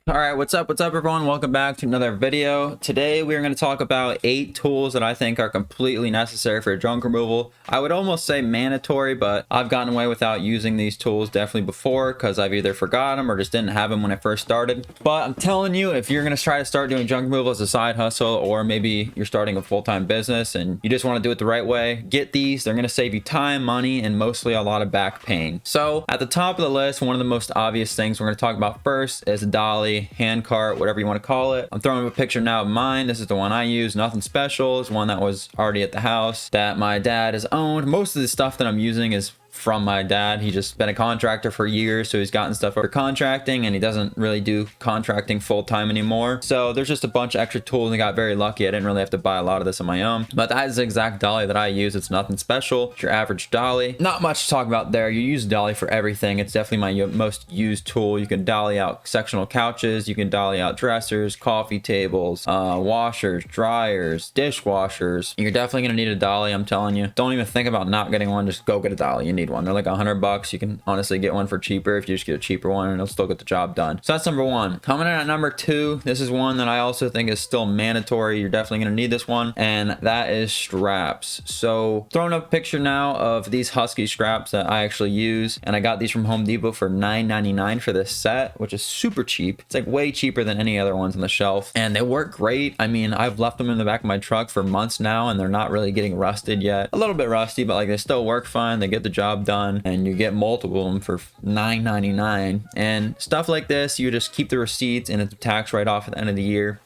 All right, what's up everyone? Welcome back to another video. Today we are going to talk about 8 tools that I think are completely necessary for junk removal. I would almost say mandatory, but I've gotten away without using these tools definitely before because I've either forgot them or just didn't have them when I first started. But I'm telling you, if you're going to try to start doing junk removal as a side hustle, or maybe you're starting a full-time business and you just want to do it the right way, get these. They're going to save you time, money, and mostly a lot of back pain. So at the top of the list, one of the most obvious things we're going to talk about first is a Dolly, hand cart, whatever you want to call it. I'm throwing up a picture now of mine. This is the one I use. Nothing special. It's one that was already at the house that my dad has owned. Most of the stuff that I'm using is from my dad. He just been a contractor for years, so he's gotten stuff for contracting, and he doesn't really do contracting full-time anymore. So there's just a bunch of extra tools, and I got very lucky. I didn't really have to buy a lot of this on my own, but that is the exact dolly that I use. It's nothing special. It's your average dolly. Not much to talk about there. You use dolly for everything. It's definitely my most used tool. You can dolly out sectional couches, you can dolly out dressers, coffee tables, washers, dryers, dishwashers. You're definitely gonna need a dolly, I'm telling you. Don't even think about not getting one. Just go get a dolly. You need one. They're like $100. You can honestly get one for cheaper if you just get a cheaper one, and it'll still get the job done. So that's number one. Coming in at number 2, this is one that I also think is still mandatory. You're definitely going to need this one, and that is straps. So throwing up a picture now of these Husky straps that I actually use, and I got these from Home Depot for $9.99 for this set, which is super cheap. It's like way cheaper than any other ones on the shelf, and they work great. I mean, I've left them in the back of my truck for months now, and they're not really getting rusted yet. A little bit rusty, but like they still work fine. They get the job done, and you get multiple of them for $9.99. And stuff like this, you just keep the receipts and it's taxed right off at the end of the year.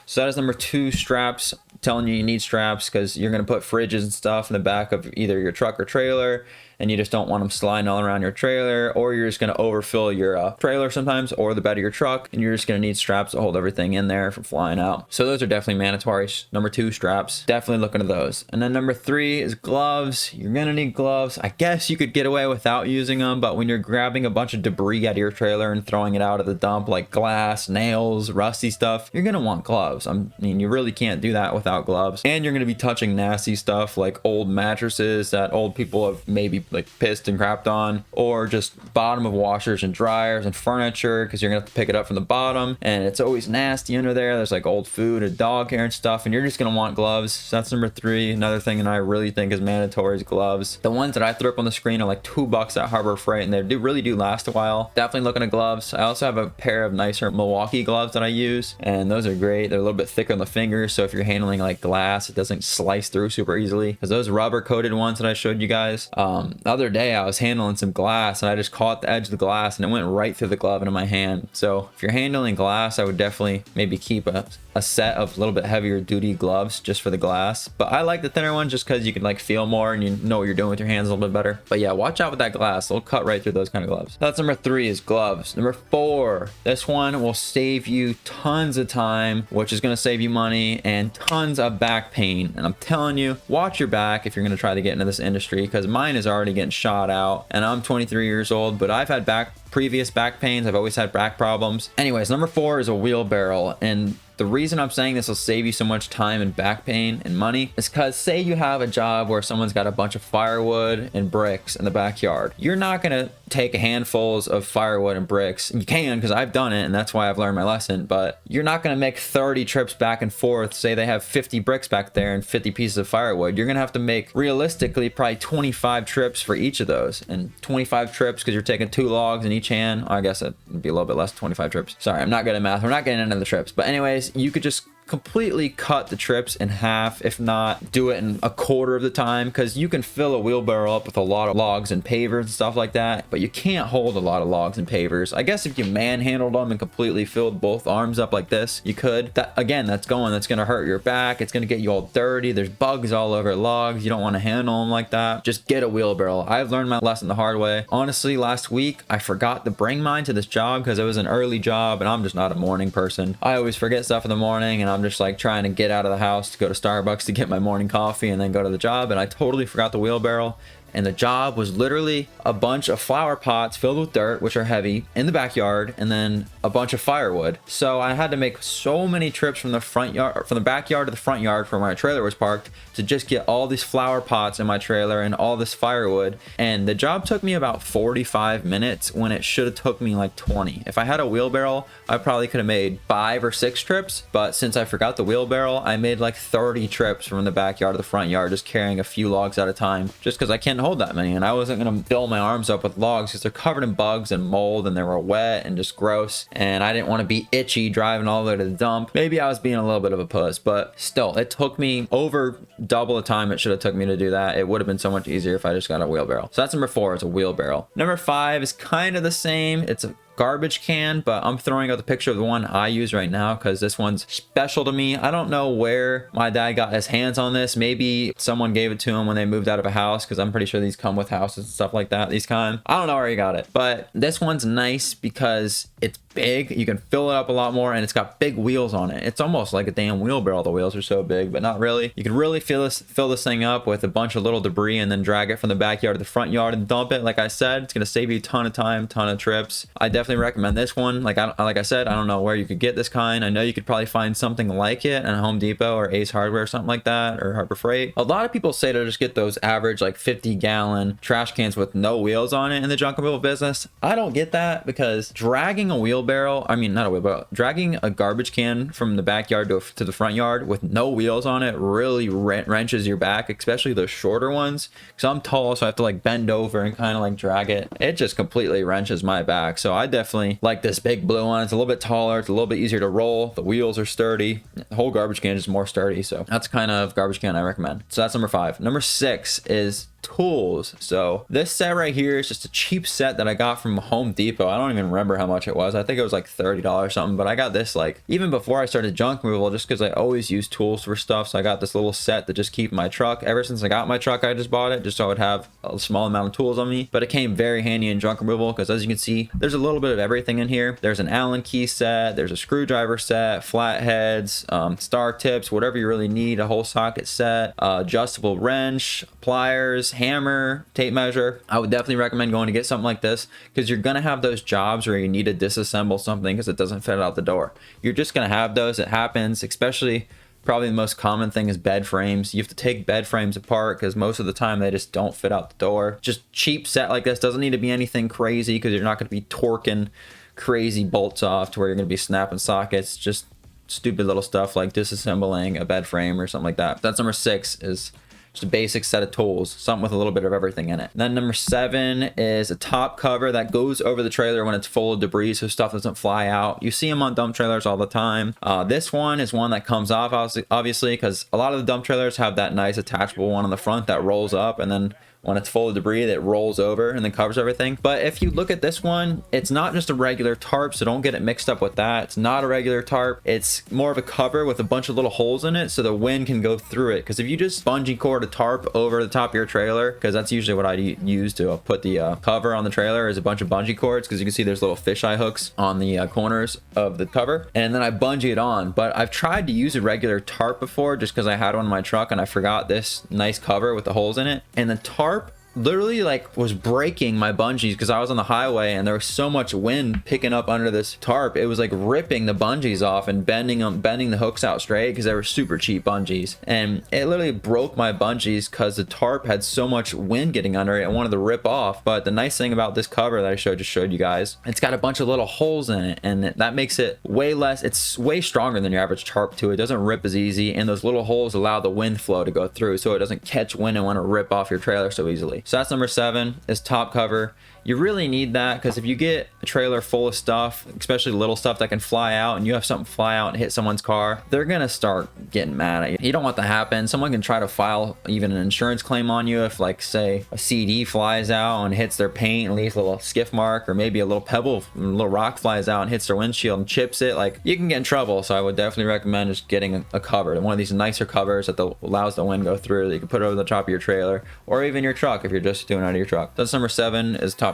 So that is number 2, straps. I'm telling you need straps because you're going to put fridges and stuff in the back of either your truck or trailer, and you just don't want them sliding all around your trailer, or you're just going to overfill your trailer sometimes, or the bed of your truck, and you're just going to need straps to hold everything in there from flying out. So those are definitely mandatory. Number 2, straps. Definitely look into those. And then number 3 is gloves. You're going to need gloves. I guess you could get away without using them, but when you're grabbing a bunch of debris out of your trailer and throwing it out of the dump, like glass, nails, rusty stuff, you're going to want gloves. I mean, you really can't do that without gloves. And you're going to be touching nasty stuff like old mattresses that old people have maybe like pissed and crapped on, or just bottom of washers and dryers and furniture, because you're gonna have to pick it up from the bottom, and it's always nasty under there. There's like old food and dog hair and stuff, and you're just gonna want gloves. So that's number 3. Another thing that I really think is mandatory is gloves. The ones that I threw up on the screen are like $2 at Harbor Freight, and they really do last a while. Definitely looking at gloves. I also have a pair of nicer Milwaukee gloves that I use, and those are great. They're a little bit thicker on the fingers, so if you're handling like glass, it doesn't slice through super easily. Because those rubber coated ones that I showed you guys, the other day I was handling some glass, and I just caught the edge of the glass and it went right through the glove into my hand. So if you're handling glass, I would definitely maybe keep a set of a little bit heavier duty gloves just for the glass. But I like the thinner ones just because you can like feel more and you know what you're doing with your hands a little bit better. But yeah, watch out with that glass. It'll cut right through those kind of gloves. That's number 3 is gloves. Number 4, this one will save you tons of time, which is going to save you money and tons of back pain. And I'm telling you, watch your back if you're going to try to get into this industry, because mine is already getting shot out, and I'm 23 years old, but I've had previous back pains. I've always had back problems. Anyways, number 4 is a wheelbarrow, and the reason I'm saying this will save you so much time and back pain and money is because say you have a job where someone's got a bunch of firewood and bricks in the backyard. You're not going to take handfuls of firewood and bricks. You can, because I've done it, and that's why I've learned my lesson, but you're not going to make 30 trips back and forth. Say they have 50 bricks back there and 50 pieces of firewood. You're going to have to make, realistically, probably 25 trips for each of those. And 25 trips because you're taking 2 logs in each hand. I guess it would be a little bit less than 25 trips. Sorry, I'm not good at math. We're not getting into the trips. But anyways, you could just completely cut the trips in half, if not do it in a quarter of the time, because you can fill a wheelbarrow up with a lot of logs and pavers and stuff like that, but you can't hold a lot of logs and pavers. I guess if you manhandled them and completely filled both arms up like this, you could. That again, that's gonna hurt your back. It's gonna get you all dirty. There's bugs all over logs. You don't want to handle them like that. Just get a wheelbarrow. I've learned my lesson the hard way. Honestly, last week I forgot to bring mine to this job because it was an early job, and I'm just not a morning person. I always forget stuff in the morning, and I'm just like trying to get out of the house to go to Starbucks to get my morning coffee and then go to the job, and I totally forgot the wheelbarrow. And the job was literally a bunch of flower pots filled with dirt, which are heavy, in the backyard, and then a bunch of firewood. So I had to make so many trips from the backyard to the front yard from where my trailer was parked to just get all these flower pots in my trailer and all this firewood. And the job took me about 45 minutes when it should have took me like 20. If I had a wheelbarrow, I probably could have made 5 or 6 trips, but since I forgot the wheelbarrow, I made like 30 trips from the backyard to the front yard, just carrying a few logs at a time, just because I can't hold that many. And I wasn't going to fill my arms up with logs because they're covered in bugs and mold and they were wet and just gross. And I didn't want to be itchy driving all the way to the dump. Maybe I was being a little bit of a puss, but still, it took me over double the time it should have took me to do that. It would have been so much easier if I just got a wheelbarrow. So that's number 4, it's a wheelbarrow. Number 5 is kind of the same. It's a garbage can, but I'm throwing out the picture of the one I use right now because this one's special to me. I don't know where my dad got his hands on this. Maybe someone gave it to him when they moved out of a house, because I'm pretty sure these come with houses and stuff like that. These kind, I don't know where he got it, but this one's nice because it's big. You can fill it up a lot more, and it's got big wheels on it. It's almost like a damn wheelbarrow. The wheels are so big, but not really. You can really fill this thing up with a bunch of little debris and then drag it from the backyard to the front yard and dump it. Like I said, it's gonna save you a ton of time, ton of trips. I definitely recommend this one. Like I said, I don't know where you could get this kind. I know you could probably find something like it at Home Depot or Ace Hardware or something like that, or Harbor Freight. A lot of people say to just get those average like 50-gallon trash cans with no wheels on it in the junk removal business. I don't get that, because dragging a wheelbarrow, I mean not a wheelbarrow, dragging a garbage can from the backyard to the front yard with no wheels on it really wrenches your back, especially the shorter ones, because I'm tall, so I have to like bend over and kind of like drag it. It just completely wrenches my back. So I definitely like this big blue one. It's a little bit taller, it's a little bit easier to roll, the wheels are sturdy, the whole garbage can is more sturdy. So that's kind of garbage can I recommend. So that's number 5. Number 6 is tools. So this set right here is just a cheap set that I got from Home Depot. I don't even remember how much it was. I think it was like $30 or something, but I got this like even before I started junk removal, just because I always use tools for stuff. So I got this little set to just keep my truck. Ever since I got my truck, I just bought it just so I would have a small amount of tools on me, but it came very handy in junk removal because, as you can see, there's a little bit of everything in here. There's an Allen key set, there's a screwdriver set, flatheads, star tips, whatever you really need, a whole socket set, adjustable wrench, pliers, hammer, tape measure. I would definitely recommend going to get something like this, because you're gonna have those jobs where you need to disassemble something because it doesn't fit out the door. You're just gonna have those. It happens. Especially, probably the most common thing is bed frames. You have to take bed frames apart because most of the time they just don't fit out the door. Just cheap set like this doesn't need to be anything crazy, because you're not going to be torquing crazy bolts off to where you're going to be snapping sockets. Just stupid little stuff like disassembling a bed frame or something like that. That's number 6, is just a basic set of tools, something with a little bit of everything in it. Then number 7 is a top cover that goes over the trailer when it's full of debris so stuff doesn't fly out. You see them on dump trailers all the time. This one is one that comes off, obviously, because a lot of the dump trailers have that nice attachable one on the front that rolls up, and then when it's full of debris that rolls over and then covers everything. But if you look at this one, it's not just a regular tarp, so don't get it mixed up with that. It's not a regular tarp. It's more of a cover with a bunch of little holes in it so the wind can go through it. Because if you just bungee cord a tarp over the top of your trailer, because that's usually what I use to put the cover on the trailer, is a bunch of bungee cords, because you can see there's little fisheye hooks on the corners of the cover, and then I bungee it on. But I've tried to use a regular tarp before just because I had one in my truck and I forgot this nice cover with the holes in it, and the tarp literally like was breaking my bungees because I was on the highway and there was so much wind picking up under this tarp. It was like ripping the bungees off and bending the hooks out straight, because they were super cheap bungees, and it literally broke my bungees because the tarp had so much wind getting under it and wanted to rip off. But the nice thing about this cover that I just showed you guys, it's got a bunch of little holes in it, and that makes it way less, it's way stronger than your average tarp too. It doesn't rip as easy, and those little holes allow the wind flow to go through so it doesn't catch wind and want to rip off your trailer so easily. So that's number 7, is top cover. You really need that, because if you get a trailer full of stuff, especially little stuff that can fly out, and you have something fly out and hit someone's car, they're gonna start getting mad at you. You don't want that to happen. Someone can try to file even an insurance claim on you if, like, say a CD flies out and hits their paint and leaves a little skiff mark, or maybe a little pebble, a little rock flies out and hits their windshield and chips it. Like, you can get in trouble. So I would definitely recommend just getting a cover, one of these nicer covers that allows the wind to go through, that you can put it over the top of your trailer or even your truck if you're just doing it out of your truck. That's number 7, is top